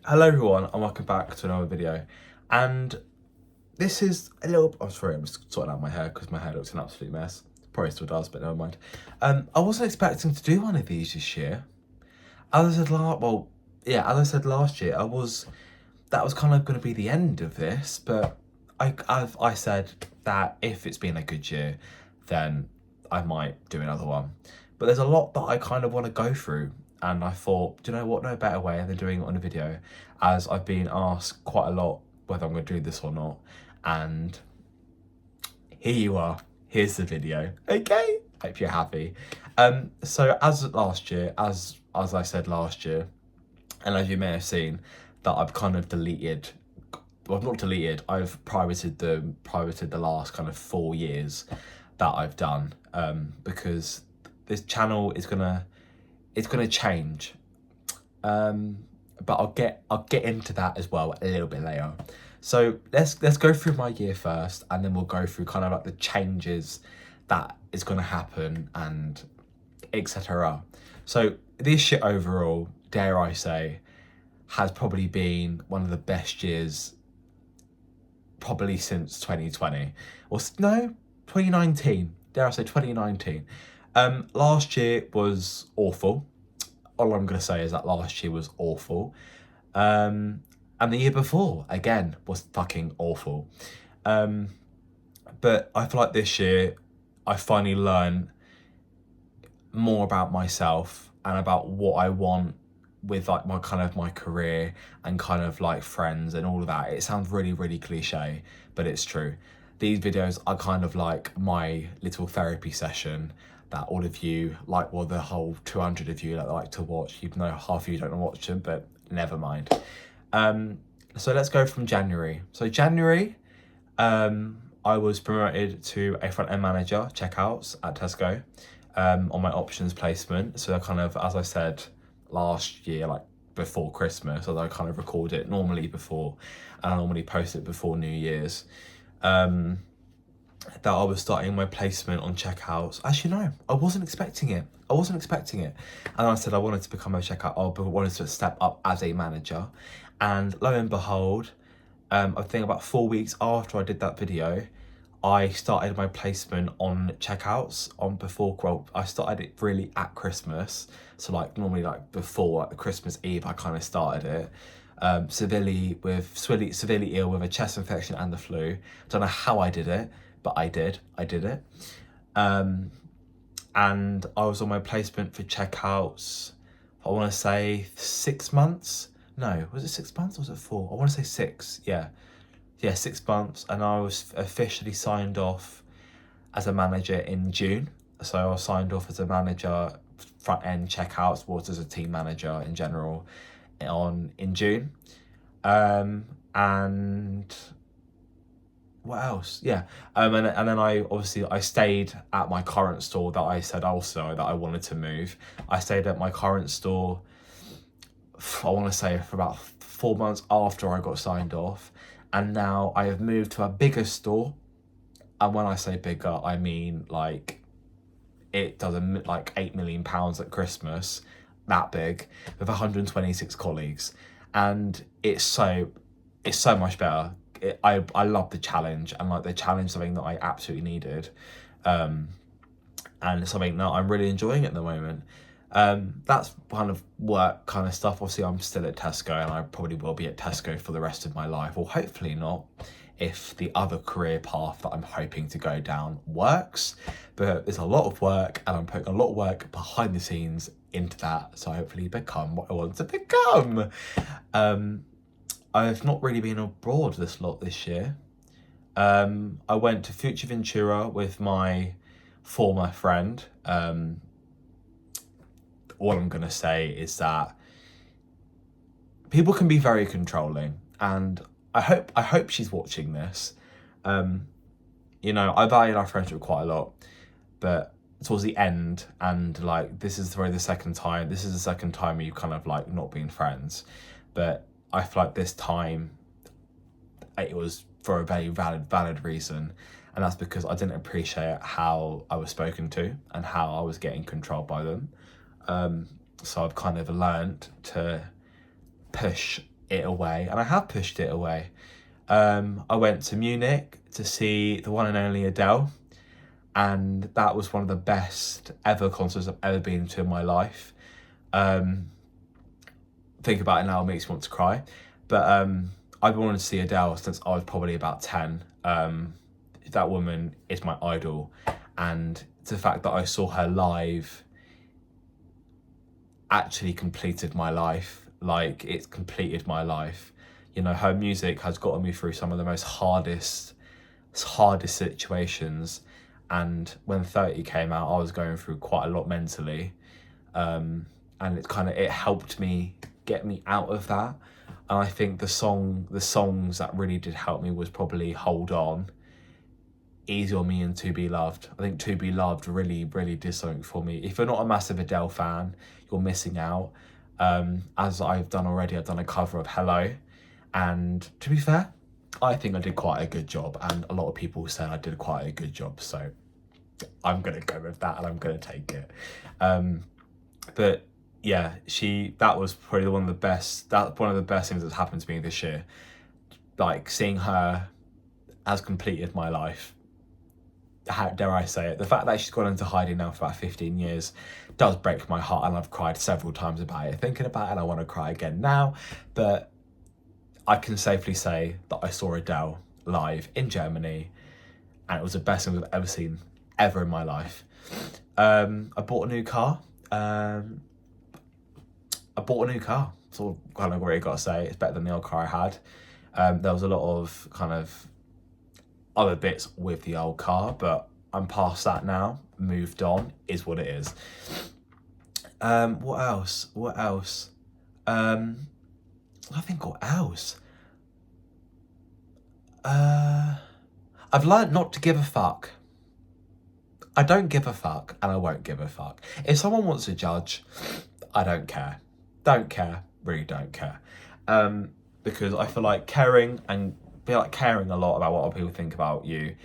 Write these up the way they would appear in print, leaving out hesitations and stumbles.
Hello everyone and welcome back to another video. And this is a little, I'm sorry, I'm just sorting out my hair because my hair looks an absolute mess. Probably still does, but never mind. I wasn't expecting to do one of these this year. As I said last year, that was kind of going to be the end of this, but I said that if it's been a good year, then I might do another one. But there's a lot that I kind of want to go through, and I thought, do you know what, no better way than doing it on a video, as I've been asked quite a lot whether I'm going to do this or not, and here you are. Here's the video. Okay, hope you're happy. So as last year, as I said last year, and as you may have seen, that I've kind of deleted, well, not deleted, I've privated the last kind of 4 years that I've done, because this channel is gonna change, but I'll get into that as well a little bit later. So let's go through my year first, and then we'll go through kind of like the changes that is going to happen and etc. So this year overall, dare I say, has probably been one of the best years probably since 2020, or no, 2019. Dare I say 2019? Last year was awful. All I'm going to say is that last year was awful. And the year before, again, was fucking awful. But I feel like this year, I finally learned more about myself and about what I want with like my career and kind of like friends and all of that. It sounds really, really cliche, but it's true. These videos are kind of like my little therapy session that all of you like, well, the whole 200 of you that like to watch, even though half of you don't watch them, but never mind. So let's go from January. So January, I was promoted to a front end manager, checkouts at Tesco, on my options placement. So I kind of, as I said last year, like before Christmas, although I kind of record it normally before, and I normally post it before New Year's, that I was starting my placement on checkouts. As you know, I wasn't expecting it. And I said I wanted to become a checkout, I wanted to step up as a manager. And lo and behold, I think about 4 weeks after I did that video, I started my placement on checkouts I started it really at Christmas. So like normally like before like Christmas Eve, I kind of started it. Severely ill with a chest infection and the flu. Don't know how I did it, but I did it. And I was on my placement for checkouts, I want to say 6 months. No, was it 6 months or was it 4? I want to say 6. Yeah, 6 months. And I was officially signed off as a manager in June. So I was signed off as a manager, front end checkouts, was as a team manager in general in June. And what else? Yeah. And then I stayed at my current store that I said also that I wanted to move. I stayed at my current store, I want to say, for about 4 months after I got signed off. And now I have moved to a bigger store. And when I say bigger, I mean like it does like £8 million at Christmas, that big, with 126 colleagues. And it's so much better. I love the challenge, and like the challenge is something that I absolutely needed, and it's something that I'm really enjoying at the moment. That's kind of work kind of stuff. Obviously I'm still at Tesco, and I probably will be at Tesco for the rest of my life, or hopefully not, if the other career path that I'm hoping to go down works. But there's a lot of work, and I'm putting a lot of work behind the scenes into that, so I hopefully become what I want to become. I've not really been abroad this year. I went to Future Ventura with my former friend. All I'm going to say is that people can be very controlling, and I hope she's watching this. You know, I valued our friendship quite a lot, but towards the end, and like this is the second time we've kind of like not been friends, but I feel like this time it was for a very valid reason, and that's because I didn't appreciate how I was spoken to and how I was getting controlled by them. So I've kind of learned to push it away, and I have pushed it away. I went to Munich to see the one and only Adele, and that was one of the best ever concerts I've ever been to in my life. Think about it now, it makes me want to cry. But I've wanted to see Adele since I was probably about 10. That woman is my idol, and the fact that I saw her live actually completed my life. Like, it's completed my life. You know, her music has gotten me through some of the most hardest situations. And when 30 came out, I was going through quite a lot mentally. And it helped me get me out of that. And I think the songs that really did help me was probably Hold On, Easy on Me, and To Be Loved. I think To Be Loved really, really did something for me. If you're not a massive Adele fan, you're missing out. As I've done already, I've done a cover of Hello. And to be fair, I think I did quite a good job. And a lot of people said I did quite a good job. So I'm going to go with that and I'm going to take it. But yeah, that was probably one of the best things that's happened to me this year. Like, seeing her has completed my life. How dare I say it? The fact that she's gone into hiding now for about 15 years does break my heart, and I've cried several times about it. Thinking about it, and I want to cry again now. But I can safely say that I saw Adele live in Germany, and it was the best thing I've ever seen ever in my life. I bought a new car. That's all kind of what I got to say. It's better than the old car I had. There was a lot of kind of other bits with the old car, but I'm past that now. Moved on, is what it is. What else? I think what else? I've learned not to give a fuck. I don't give a fuck, and I won't give a fuck. If someone wants to judge, I don't care. Don't care. Really don't care. Because I feel like caring a lot about what other people think about you.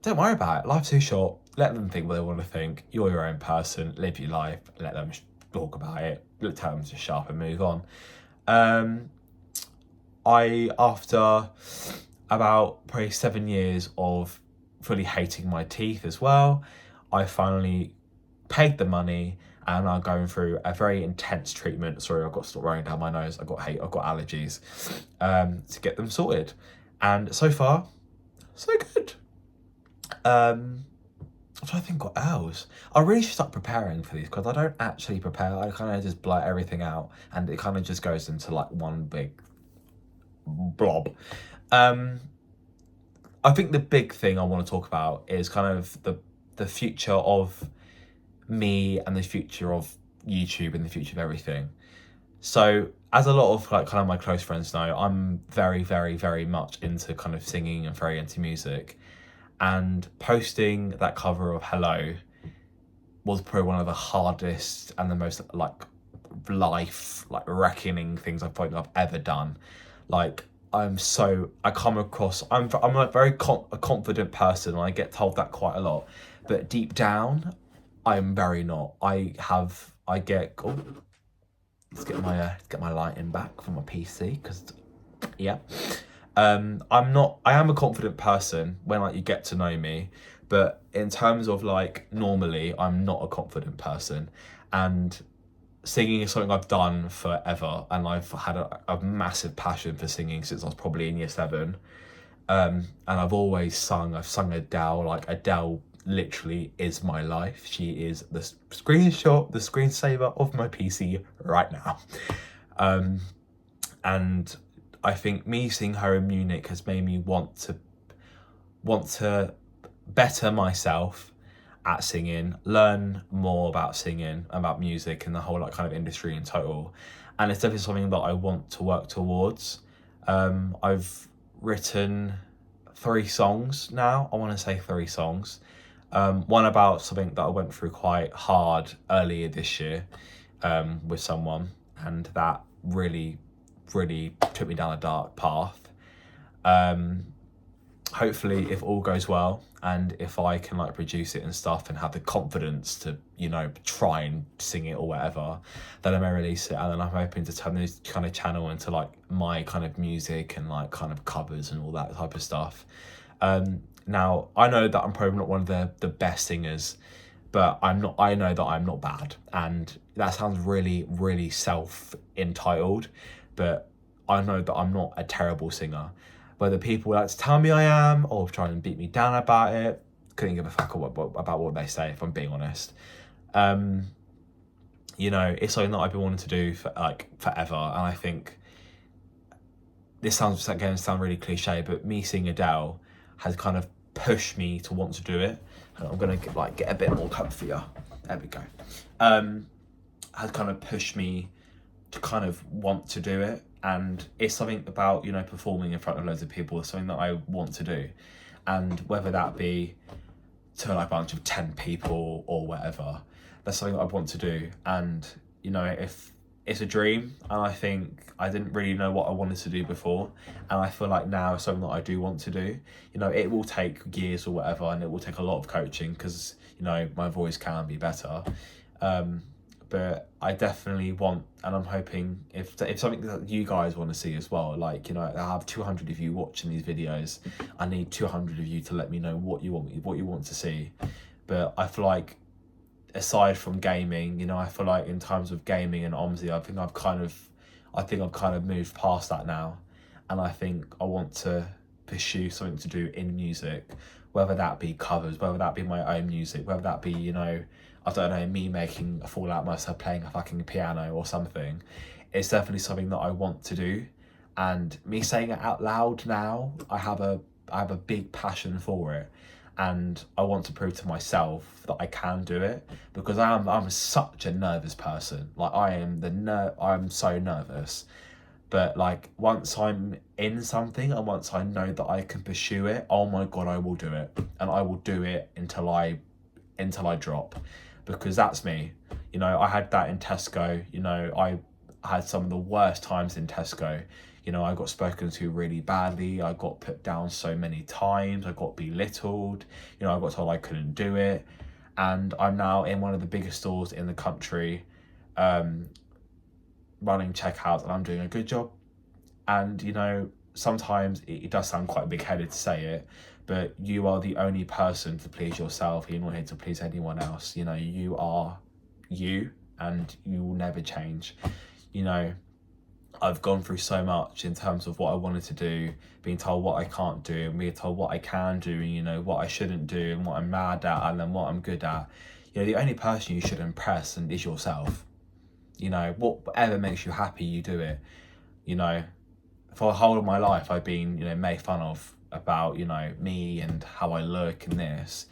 Don't worry about it. Life's too short. Let them think what they want to think. You're your own person. Live your life. Let them talk about it. Tell them to shut up and move on. After about probably 7 years of fully hating my teeth as well, I finally paid the money and I'm going through a very intense treatment. Sorry, I've got to stop running down my nose. I've got allergies, to get them sorted. And so far, so good. What do I think what else? I really should start preparing for these, because I don't actually prepare. I kind of just blurt everything out and it kind of just goes into like one big blob. I think the big thing I want to talk about is kind of the future of me and the future of YouTube and the future of everything. So, as a lot of kind of my close friends know, I'm very, very, very much into kind of singing and very into music. And posting that cover of Hello was probably one of the hardest and the most reckoning things I've ever done. Like, I'm like very a confident person, and I get told that quite a lot. But deep down, I'm very not. Let's get my lighting back from my PC, because yeah. I am a confident person when you get to know me, but in terms of normally, I'm not a confident person. And singing is something I've done forever, and I've had a massive passion for singing since I was probably in year 7. And I've always sung. I've sung Adele. Adele literally is my life. She is the screensaver of my PC right now. And I think me seeing her in Munich has made me want to better myself at singing, learn more about singing, about music and the whole kind of industry in total. And it's definitely something that I want to work towards. I've written 3 songs now. I want to say 3 songs. One about something that I went through quite hard earlier this year with someone, and that really took me down a dark path. hopefully if all goes well and if I can like produce it and stuff and have the confidence to, you know, try and sing it or whatever, then I may release it. And then I'm hoping to turn this kind of channel into like my kind of music and like kind of covers and all that type of stuff. Now I know that I'm probably not one of the best singers, but I know that I'm not bad, and that sounds really, really self-entitled, but I know that I'm not a terrible singer. Whether people like to tell me I am or try and beat me down about it, couldn't give a fuck about what they say, if I'm being honest. You know, it's something that I've been wanting to do for like forever, and I think this sounds really cliche, but me seeing Adele has kind of pushed me to want to do it. And I'm gonna get a bit more comfier. There we go. Has kind of pushed me to kind of want to do it, and it's something about, you know, performing in front of loads of people is something that I want to do, and whether that be to like a bunch of 10 people or whatever, that's something that I want to do. And you know, if it's a dream, and I think I didn't really know what I wanted to do before, and I feel like now it's something that I do want to do. You know, it will take years or whatever, and it will take a lot of coaching because, you know, my voice can be better. But I definitely want, and I'm hoping if something that you guys want to see as well, like, you know, I have 200 of you watching these videos. I need 200 of you to let me know what you want to see. But I feel like, aside from gaming, you know, I feel like in terms of gaming and OMSI, I think I've kind of moved past that now, and I think I want to pursue something to do in music, whether that be covers, whether that be my own music, whether that be, you know, I don't know, me making a Fall Out myself playing a fucking piano or something. It's definitely something that I want to do, and me saying it out loud now, I have a big passion for it. And I want to prove to myself that I can do it, because I'm such a nervous person. Like I'm so nervous. But like once I'm in something and once I know that I can pursue it, oh my god, I will do it. And I will do it until I drop. Because that's me. You know, I had that in Tesco. You know, I had some of the worst times in Tesco. You know, I got spoken to really badly. I got put down so many times. I got belittled. You know, I got told I couldn't do it. And I'm now in one of the biggest stores in the country, running checkouts, and I'm doing a good job. And, you know, sometimes it does sound quite big-headed to say it, but you are the only person to please yourself. You're not here to please anyone else. You know, you are you, and you will never change. You know, I've gone through so much in terms of what I wanted to do, being told what I can't do, and being told what I can do, and, you know, what I shouldn't do, and what I'm mad at, and then what I'm good at. You know, the only person you should impress is yourself. You know, whatever makes you happy, you do it. You know, for the whole of my life, I've been, you know, made fun of about, you know, me and how I look and this.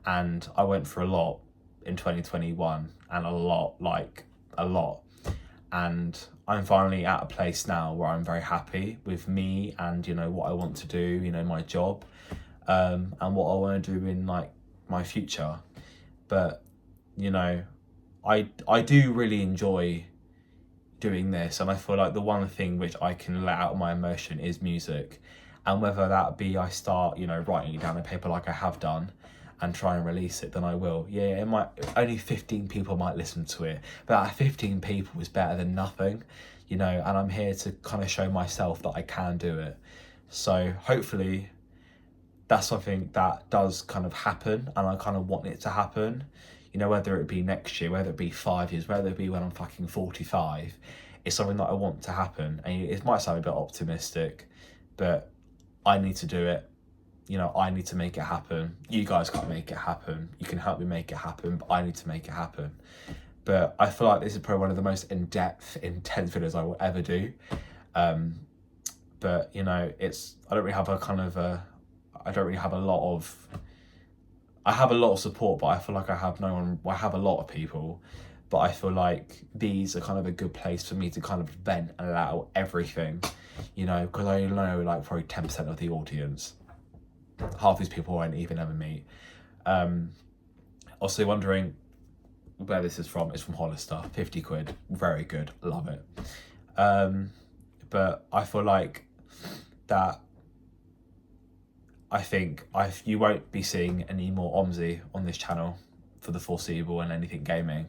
And I went through a lot in 2021, and a lot. And I'm finally at a place now where I'm very happy with me and, you know, what I want to do, you know, my job, and what I want to do in like my future. But, you know, I do really enjoy doing this, and I feel like the one thing which I can let out my emotion is music. And whether that be I start, you know, writing it down on paper like I have done and try and release it, then I will. Yeah, it might, only 15 people might listen to it, but that 15 people is better than nothing, you know, and I'm here to kind of show myself that I can do it. So hopefully that's something that does kind of happen, and I kind of want it to happen, you know, whether it be next year, whether it be 5 years, whether it be when I'm fucking 45, it's something that I want to happen. And it might sound a bit optimistic, but I need to do it. You know, I need to make it happen. You guys can't make it happen. You can help me make it happen, but I need to make it happen. But I feel like this is probably one of the most in-depth, intense videos I will ever do. But, you know, I don't really have a lot of, I have a lot of support, but I feel like I have a lot of people, but I feel like these are kind of a good place for me to kind of vent and allow everything, you know, because I know like probably 10% of the audience. Half these people I won't even ever meet. Also wondering where this is from. It's from Hollister, 50 quid, very good, love it. But I feel like that I think you won't be seeing any more Omzy on this channel for the foreseeable and anything gaming.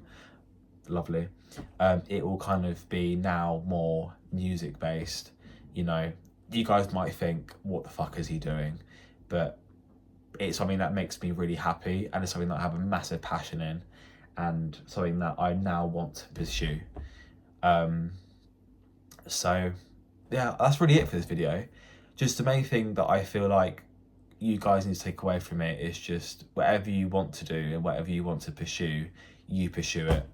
Lovely. It will kind of be now more music based. You know, you guys might think, what the fuck is he doing? But it's something that makes me really happy, and it's something that I have a massive passion in, and something that I now want to pursue. So yeah, that's really it for this video. Just the main thing that I feel like you guys need to take away from it is just whatever you want to do and whatever you want to pursue, you pursue it,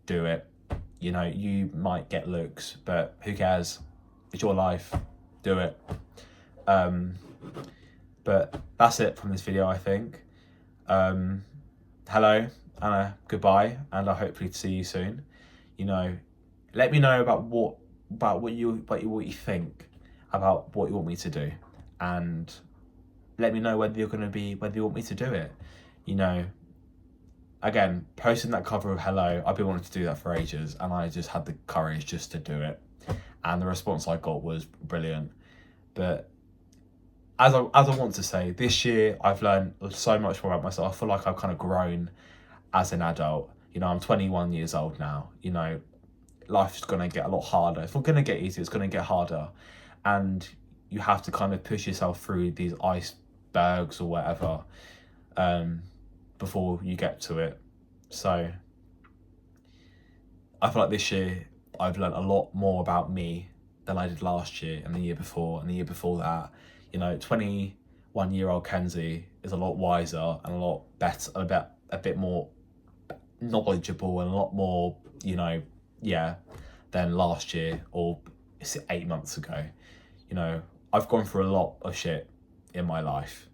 do it. You know, you might get looks, but who cares? It's your life, do it. But that's it from this video, I think. Hello and goodbye, and I hopefully to see you soon. You know, let me know about what you think about what you want me to do, and let me know whether you want me to do it. You know, again, posting that cover of Hello, I've been wanting to do that for ages, and I just had the courage just to do it, and the response I got was brilliant. But as I want to say, this year I've learned so much more about myself. I feel like I've kind of grown as an adult. You know, I'm 21 years old now. You know, life's going to get a lot harder. It's not going to get easier, it's going to get harder. And you have to kind of push yourself through these icebergs or whatever before you get to it. So I feel like this year I've learned a lot more about me than I did last year and the year before and the year before that. You know, 21-year-old Kenzie is a lot wiser and a lot better, a bit more knowledgeable and a lot more, you know, than last year or 8 months ago. You know, I've gone through a lot of shit in my life,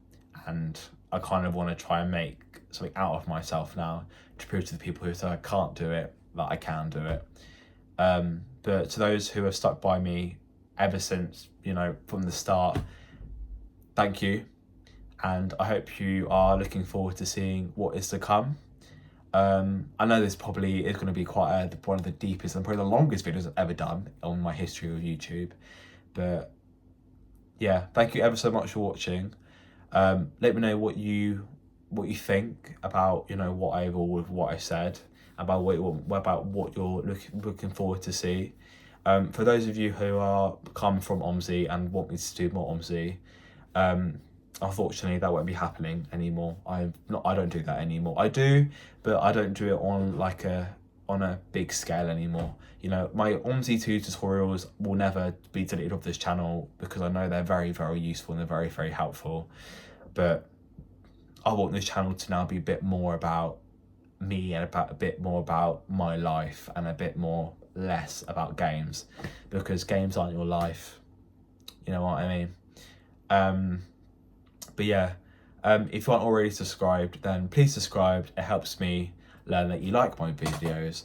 and I kind of want to try and make something out of myself now to prove to the people who say I can't do it that I can do it. But to those who have stuck by me ever since, you know, from the start, thank you, and I hope you are looking forward to seeing what is to come. I know this probably is going to be quite one of the deepest and probably the longest videos I've ever done on my history of YouTube, but yeah, thank you ever so much for watching. Let me know what you think about, you know, what I said, about what you're looking forward to see. For those of you who are come from Omzy and want me to do more Omzy, unfortunately that won't be happening anymore. I don't do that anymore. I do, but I don't do it on a big scale anymore. You know, my Omzy 2 tutorials will never be deleted off this channel because I know they're very, very useful and they're very, very helpful. But I want this channel to now be a bit more about me and a bit more about my life and a bit more less about games, because games aren't your life. You know what I mean? But yeah, if you aren't already subscribed, then please subscribe. It helps me learn that you like my videos.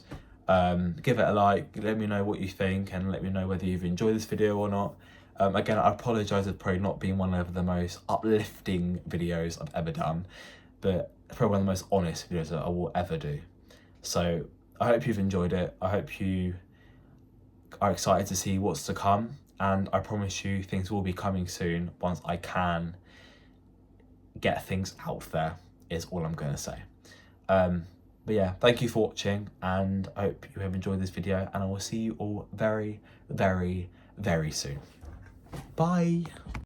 Give it a like, let me know what you think, and let me know whether you've enjoyed this video or not. Again, I apologise for probably not being one of the most uplifting videos I've ever done, but it's probably one of the most honest videos that I will ever do. So I hope you've enjoyed it. I hope you are excited to see what's to come, and I promise you things will be coming soon once I can get things out there, is all I'm going to say. But yeah, thank you for watching, and I hope you have enjoyed this video, and I will see you all very, very, very soon. Bye.